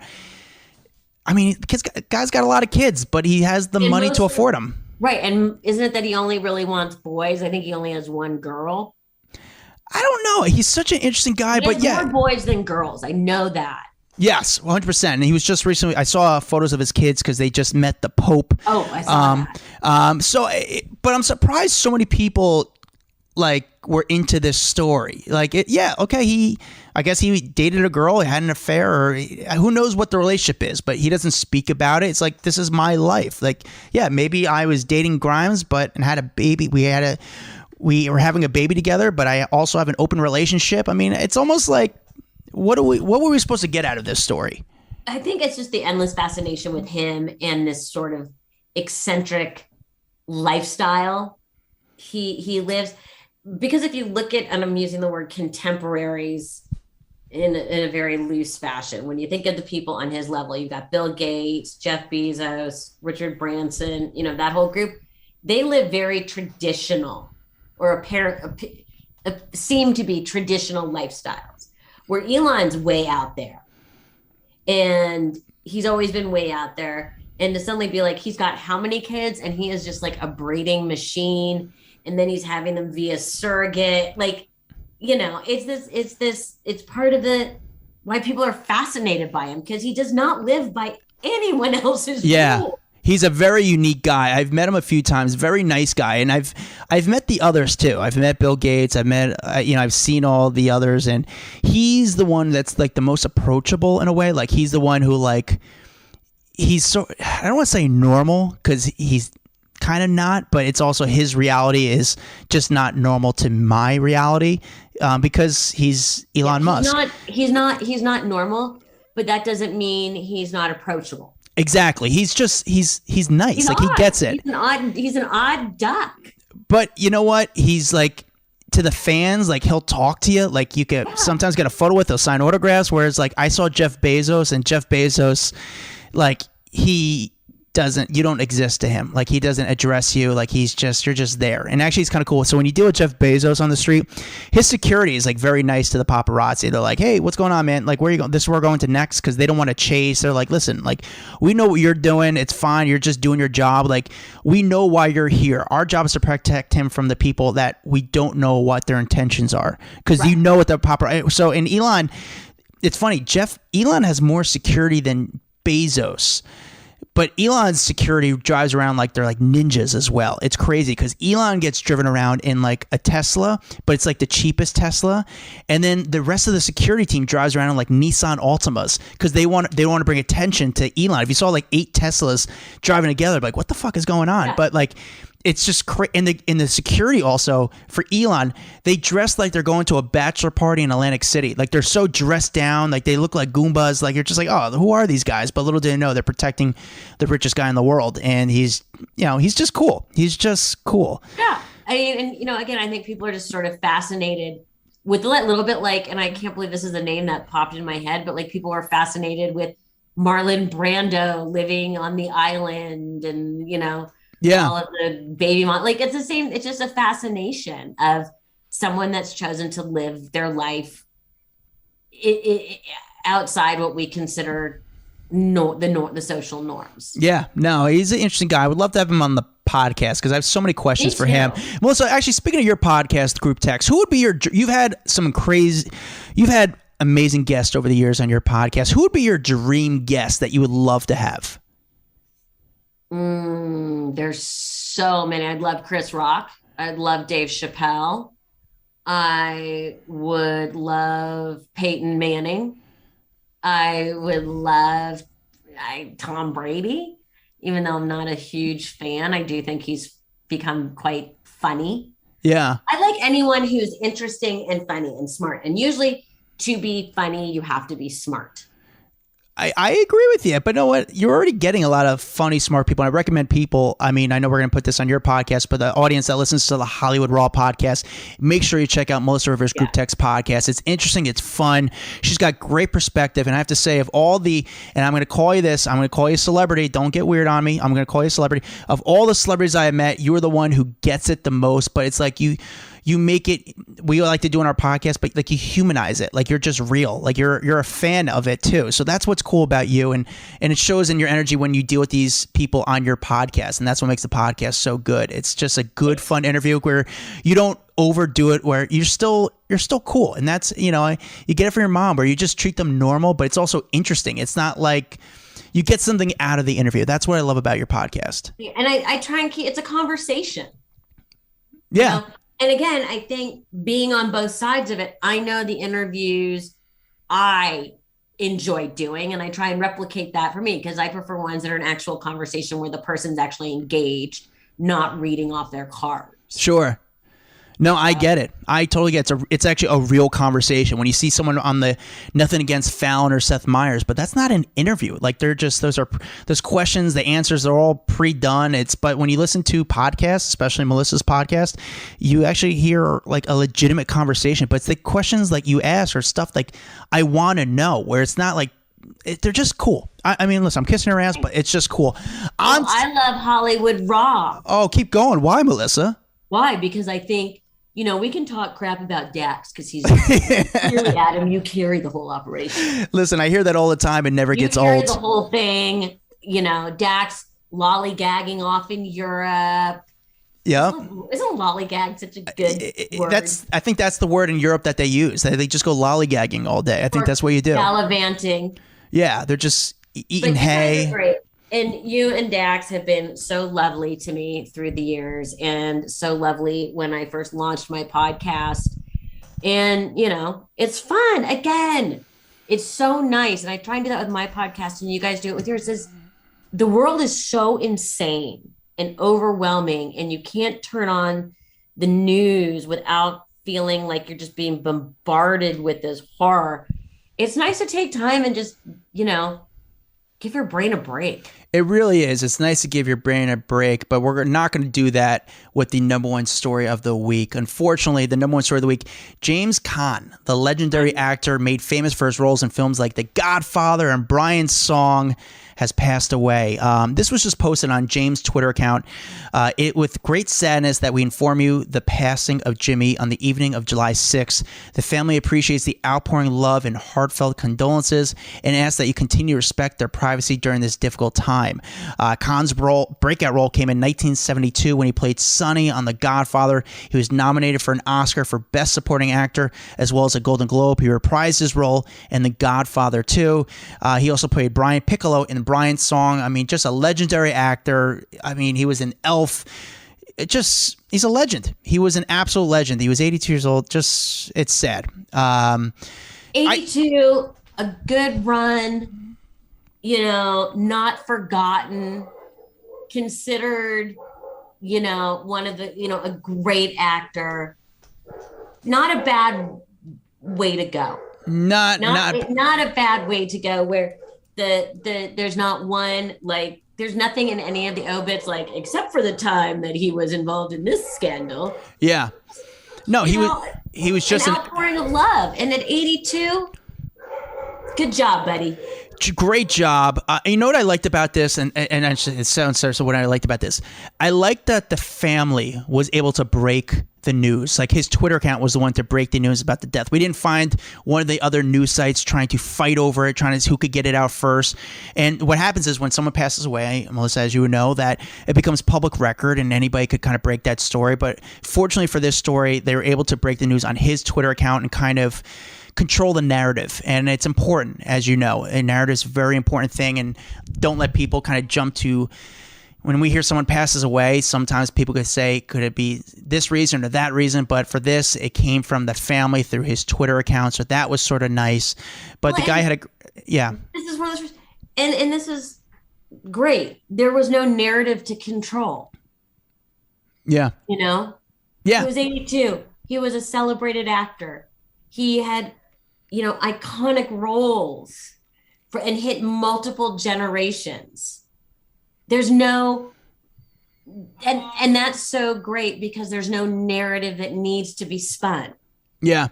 I mean, the guy's got a lot of kids, but he has the money to afford them. Right. And isn't it that he only really wants boys? I think he only has one girl. I don't know. He's such an interesting guy, but yeah. More boys than girls. I know that. Yes, 100%. And he was just recently, I saw photos of his kids because they just met the Pope. Oh, I saw that. But I'm surprised so many people were into this story. I guess he dated a girl, he had an affair, or who knows what the relationship is, but he doesn't speak about it. It's like, this is my life. Maybe I was dating Grimes, and had a baby. We were having a baby together, but I also have an open relationship. I mean, it's almost like, what were we supposed to get out of this story? I think it's just the endless fascination with him and this sort of eccentric lifestyle he lives. Because if you look at, and I'm using the word contemporaries in a very loose fashion, when you think of the people on his level, you've got Bill Gates, Jeff Bezos, Richard Branson, that whole group, they live very traditional or seem to be traditional lifestyles, where Elon's way out there. And he's always been way out there. And to suddenly be like, he's got how many kids? And he is just like a breeding machine. And then he's having them via surrogate. it's part of why people are fascinated by him, because he does not live by anyone else's rule. He's a very unique guy. I've met him a few times. Very nice guy, and I've met the others too. I've met Bill Gates. I've seen all the others, and he's the one that's like the most approachable in a way. Like he's the one who like he's so, I don't want to say normal because he's kind of not, but it's also his reality is just not normal to my reality because he's Elon Musk. He's not normal, but that doesn't mean he's not approachable. Exactly. He's nice. He's like odd. He gets it. He's an odd duck. But you know what? He's like, to the fans, like he'll talk to you. Like you can sometimes get a photo with, he'll sign autographs. Whereas like I saw Jeff Bezos, and Jeff Bezos, like you don't exist to him. Like he doesn't address you. Like you're just there. And actually it's kind of cool. So when you deal with Jeff Bezos on the street, his security is like very nice to the paparazzi. They're like, hey, what's going on, man? Like, where are you going? This is where we're going to next. Cause they don't want to chase. They're like, listen, like we know what you're doing. It's fine. You're just doing your job. Like we know why you're here. Our job is to protect him from the people that we don't know what their intentions are. Cause you know what the paparazzi. So in Elon, it's funny. Elon has more security than Bezos. But Elon's security drives around like they're like ninjas as well. It's crazy because Elon gets driven around in like a Tesla, but it's like the cheapest Tesla. And then the rest of the security team drives around in like Nissan Altimas because they want to bring attention to Elon. If you saw like 8 Teslas driving together, like what the fuck is going on? Yeah. But like it's just crazy. In the security also for Elon, they dress like they're going to a bachelor party in Atlantic City. Like they're so dressed down, like they look like Goombas. Like you're just like, oh, who are these guys? But little did they know they're protecting the richest guy in the world, and he's just cool. He's just cool. Yeah, I mean, and again, I think people are just sort of fascinated with a little bit like, and I can't believe this is a name that popped in my head, but like people are fascinated with Marlon Brando living on the island, and all of the baby mom. Like it's the same. It's just a fascination of someone that's chosen to live their life outside what we consider the social norms. Yeah, no, he's an interesting guy. I would love to have him on the podcast because I have so many questions for him. Melissa, actually, speaking of your podcast, Group Text, who would be you've had amazing guests over the years on your podcast. Who would be your dream guest that you would love to have? There's so many. I'd love Chris Rock. I'd love Dave Chappelle. I would love Peyton Manning. I would love Tom Brady, even though I'm not a huge fan. I do think he's become quite funny. Yeah. I like anyone who's interesting and funny and smart. And usually to be funny, you have to be smart. I agree with you, but you know what? You're already getting a lot of funny, smart people. And I recommend people, I mean, I know we're going to put this on your podcast, but the audience that listens to the Hollywood Raw podcast, make sure you check out Melissa Rivers' Group Text podcast. It's interesting. It's fun. She's got great perspective. And I have to say, and I'm going to call you this, I'm going to call you a celebrity. Don't get weird on me. I'm going to call you a celebrity. Of all the celebrities I have met, you're the one who gets it the most, but it's like you make it, we like to do in our podcast, but like you humanize it. Like you're just real. Like you're a fan of it too. So that's what's cool about you. And it shows in your energy when you deal with these people on your podcast. And that's what makes the podcast so good. It's just a good, fun interview where you don't overdo it, where you're still cool. And that's, you get it from your mom where you just treat them normal, but it's also interesting. It's not like you get something out of the interview. That's what I love about your podcast. And I try and keep, it's a conversation. Yeah. And again, I think being on both sides of it, I know the interviews I enjoy doing, and I try and replicate that for me because I prefer ones that are an actual conversation where the person's actually engaged, not reading off their cards.Ure. No, I get it. I totally get it. It's actually a real conversation when you see someone on the nothing against Fallon or Seth Meyers, but that's not an interview. Like they're just those questions, the answers are all pre-done. But when you listen to podcasts, especially Melissa's podcast, you actually hear like a legitimate conversation. But it's the questions like you ask or stuff like I want to know, where it's not like they're just cool. I mean, listen, I'm kissing her ass, but it's just cool. I love Hollywood Raw. Oh, keep going. Why, Melissa? Why? Because I think, we can talk crap about Dax because he's clearly Adam. You carry the whole operation. Listen, I hear that all the time and never gets old. You carry the whole thing. Dax lollygagging off in Europe. Yeah. Isn't lollygag such a good word? I think that's the word in Europe that they use. They just go lollygagging all day. I think that's what you do. Gallivanting. Yeah, they're just eating hay. Guys are great. And you and Dax have been so lovely to me through the years, and so lovely when I first launched my podcast. And, you know, it's fun. Again, it's so nice. And I try and do that with my podcast, and you guys do it with yours. The world is so insane and overwhelming, and you can't turn on the news without feeling like you're just being bombarded with this horror. It's nice to take time and just, you know, give your brain a break. It really is. It's nice to give your brain a break, but we're not going to do that with the number one story of the week. Unfortunately, the number one story of the week, James Caan, the legendary actor made famous for his roles in films like The Godfather and Brian's Song, has passed away. This was just posted on James' Twitter account. With great sadness that we inform you the passing of Jimmy on the evening of July 6th. The family appreciates the outpouring love and heartfelt condolences and asks that you continue to respect their privacy during this difficult time. Caan's breakout role came in 1972 when he played Sonny on The Godfather. He was nominated for an Oscar for Best Supporting Actor as well as a Golden Globe. He reprised his role in The Godfather 2. He also played Brian Piccolo in Brian's Song. I mean, just a legendary actor. I mean, he was an Elf. He's a legend. He was an absolute legend. He was 82 years old. It's sad. 82, a good run, you know, not forgotten, considered, you know, one of the, you know, a great actor. Not a bad way to go. Not a bad way to go where there's not one, like, there's nothing in any of the obits, like, except for the time that he was involved in this scandal. Yeah. No, he was just an outpouring of love. And at 82, good job, buddy. Great job. You know what I liked about this, and it sounds so. What I liked about this, I liked that the family was able to break the news. Like, his Twitter account was the one to break the news about the death. We didn't find one of the other news sites trying to fight over it, trying to who could get it out first. And what happens is when someone passes away, Melissa, as you would know, that it becomes public record and anybody could kind of break that story. But fortunately for this story, they were able to break the news on his Twitter account and kind of control the narrative. And it's important, as you know. A narrative is a very important thing, and don't let people kind of jump to, when we hear someone passes away, sometimes people could say, could it be this reason or that reason? But for this, it came from the family through his Twitter account. So that was sort of nice. But the guy had This is one of those, and this is great. There was no narrative to control. Yeah. You know? Yeah. He was 82. He was a celebrated actor. He had, you know, iconic roles and hit multiple generations. There's no, and that's so great because there's no narrative that needs to be spun. Yeah.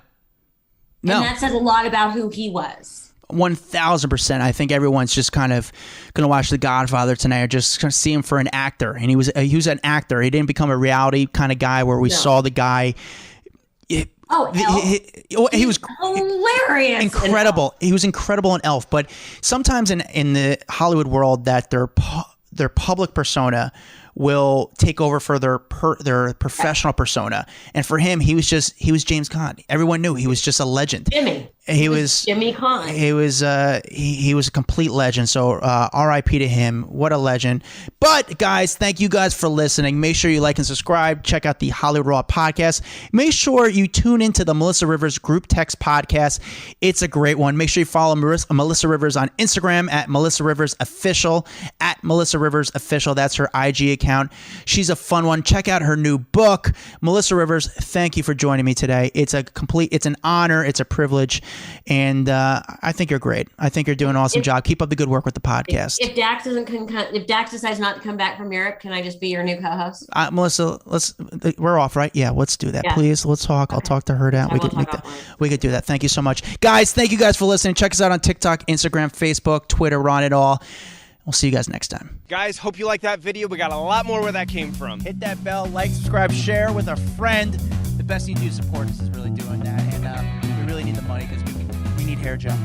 No. And that says a lot about who he was. 1,000%. I think everyone's just kind of going to watch The Godfather tonight or just going to see him for an actor. And he was an actor. He didn't become a reality kind of guy where we saw the guy. He was hilarious, incredible. He was incredible in Elf. But sometimes in the Hollywood world, that their public persona will take over for their professional persona. And for him, he was James Caan. Everyone knew he was just a legend. He was Jimmy Caan. He was a complete legend. So R.I.P. to him. What a legend. But guys, thank you guys for listening. Make sure you like and subscribe. Check out the Hollywood Raw podcast. Make sure you tune into the Melissa Rivers Group Text podcast. It's a great one. Make sure you follow Melissa Rivers on Instagram at Melissa Rivers Official, at Melissa Rivers Official. That's her IG account. She's a fun one. Check out her new book. Melissa Rivers, thank you for joining me today. It's an honor. It's a privilege. And I think you're great. I think you're doing an awesome job. Keep up the good work with the podcast. If Dax decides not to come back from Europe, can I just be your new co-host? Melissa, we're off, right? Yeah, let's do that. Yeah. Please, let's talk. Okay. I'll talk to her down. We could do that. Thank you so much. Guys, thank you guys for listening. Check us out on TikTok, Instagram, Facebook, Twitter. We're on it all. We'll see you guys next time. Guys, hope you liked that video. We got a lot more where that came from. Hit that bell, like, subscribe, share with a friend. The best thing you do to support us is really doing that. And we really need the money because we need hair gel.